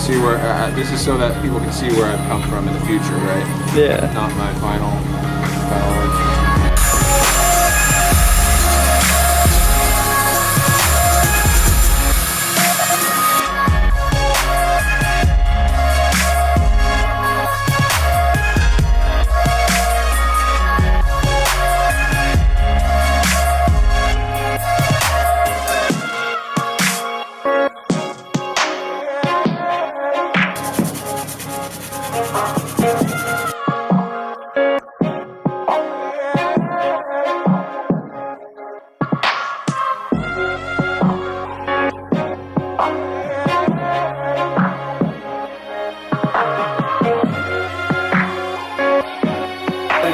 see where, this is so that people can see where I've come from in the future, right? Yeah. Not my final origin.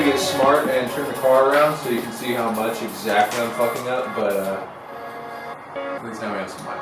Get smart and turn the car around so you can see how much exactly I'm fucking up, but at least now we have some mic.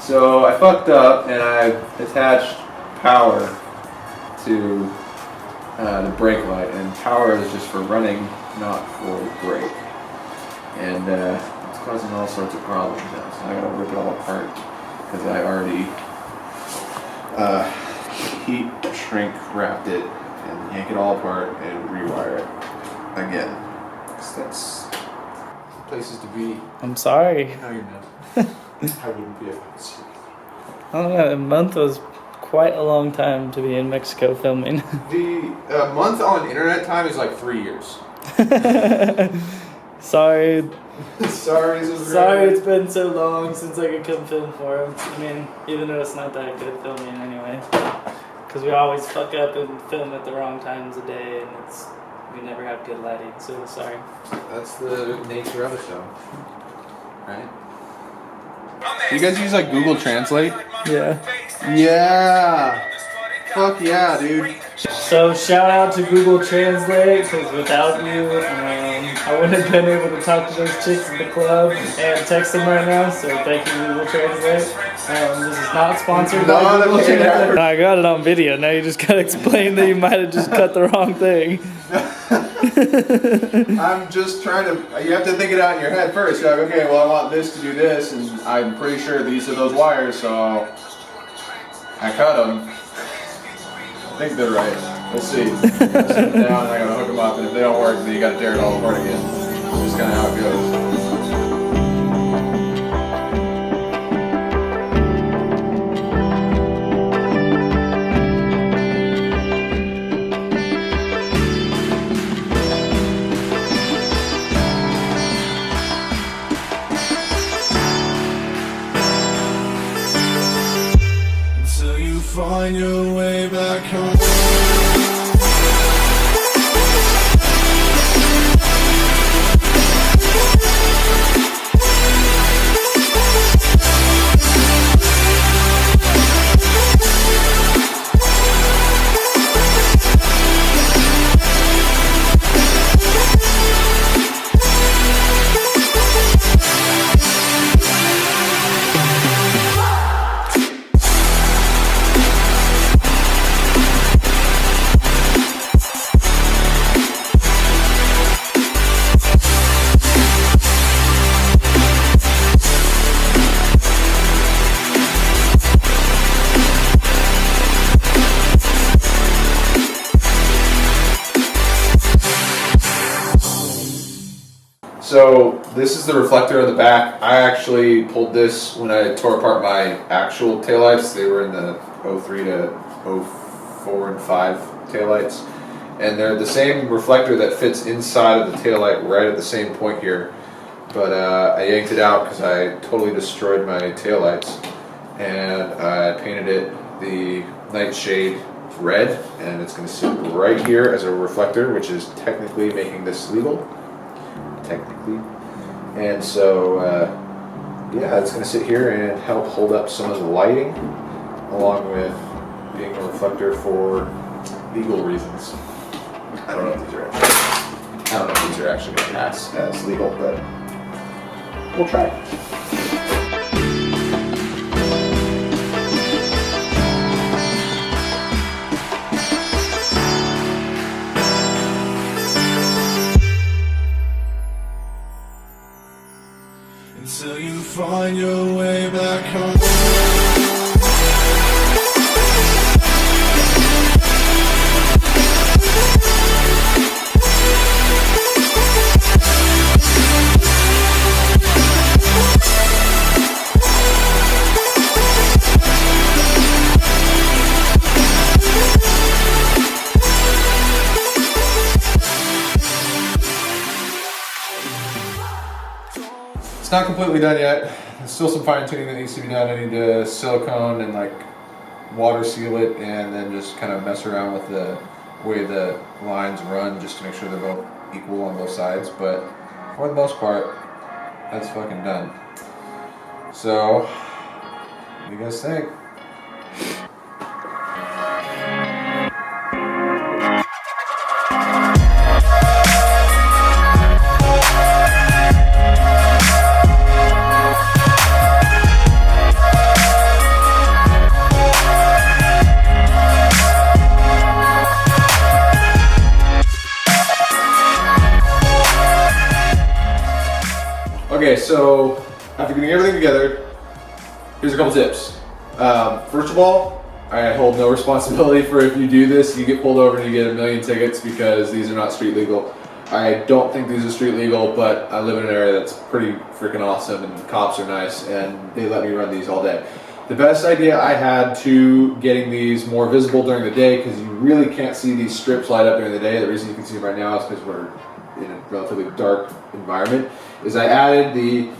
So I fucked up and I attached power to the brake light, and power is just for running, not for brake. And it's causing all sorts of problems now, so I gotta rip it all apart because I already heat shrink wrapped it and yank it all apart and rewire it again. Because that's places to be. I'm sorry. No, you're not. I wouldn't be able to see. I don't know, a month was quite a long time to be in Mexico filming. The month on internet time is like 3 years. Sorry. Sorry, It's been so long since I could come film for him. I mean, even though it's not that good filming anyway. Because we always fuck up and film at the wrong times of day, and we never have good lighting, so sorry. That's the nature of it, though. Right? You guys use like Google Translate? Yeah. Yeah. Fuck yeah, dude. So shout out to Google Translate, because without you, I wouldn't have been able to talk to those chicks at the club and text them right now. So thank you, Google Translate. This is not sponsored by Google Translate. I got it on video. Now you just gotta explain that you might have just cut the wrong thing. I'm just trying to. You have to think it out in your head first. You're like, okay, well, I want this to do this, and I'm pretty sure these are those wires, so I cut them. I think they're right. We'll see. Sit them down, and I gotta hook them up, and if they don't work, then you gotta tear it all apart again. That's kind of how it goes. Find your way back home. So this is the reflector on the back. I actually pulled this when I tore apart my actual taillights. They were in the 03 to 04 and 5 taillights. And they're the same reflector that fits inside of the taillight right at the same point here. But I yanked it out because I totally destroyed my taillights. And I painted it the nightshade red, and it's going to sit right here as a reflector, which is technically making this legal. Technically. And so, yeah, it's going to sit here and help hold up some of the lighting, along with being a reflector for legal reasons. I don't know if these are actually going to pass as legal, but we'll try. Until you find your way back home. It's not completely done yet. There's still some fine tuning that needs to be done. I need to silicone and like water seal it, and then just kind of mess around with the way the lines run just to make sure they're both equal on both sides. But for the most part, that's fucking done. So, what do you guys think? Okay, so after getting everything together, here's a couple tips. First of all, I hold no responsibility for if you do this, you get pulled over and you get 1 million tickets because these are not street legal. I don't think these are street legal, but I live in an area that's pretty freaking awesome and cops are nice and they let me run these all day. The best idea I had to getting these more visible during the day, because you really can't see these strips light up during the day. The reason you can see them right now is because we're in a relatively dark environment, is I added the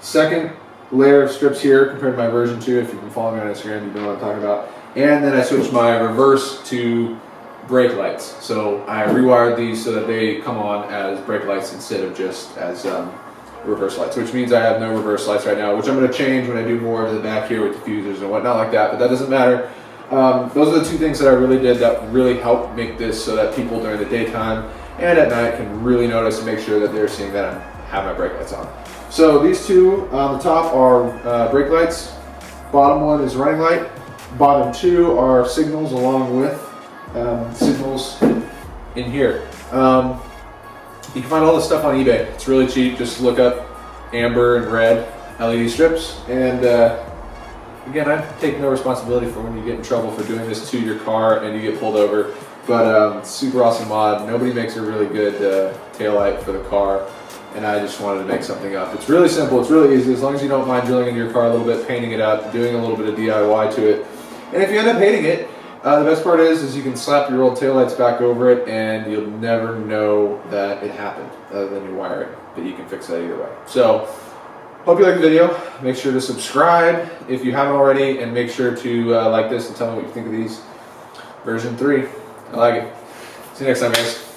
second layer of strips here compared to my version 2. If you've been following me on Instagram, you know what I'm talking about. And then I switched my reverse to brake lights. So I rewired these so that they come on as brake lights instead of just as reverse lights, which means I have no reverse lights right now, which I'm going to change when I do more to the back here with diffusers and whatnot like that, but that doesn't matter. Those are the 2 things that I really did that really helped make this so that people during the daytime and at night can really notice and make sure that they're seeing that I have my brake lights on. So these 2 on the top are brake lights. Bottom one is running light. Bottom 2 are signals, along with signals in here. You can find all this stuff on eBay. It's really cheap. Just look up amber and red LED strips. And again, I take no responsibility for when you get in trouble for doing this to your car and you get pulled over. But super awesome mod. Nobody makes a really good taillight for the car, and I just wanted to make something up. It's really simple, it's really easy, as long as you don't mind drilling into your car a little bit, painting it out, doing a little bit of DIY to it. And if you end up hating it, the best part is you can slap your old taillights back over it and you'll never know that it happened, other than you wire it, but you can fix that either way. So, hope you like the video. Make sure to subscribe if you haven't already, and make sure to like this and tell me what you think of these. Version 3. I like it. See you next time, guys.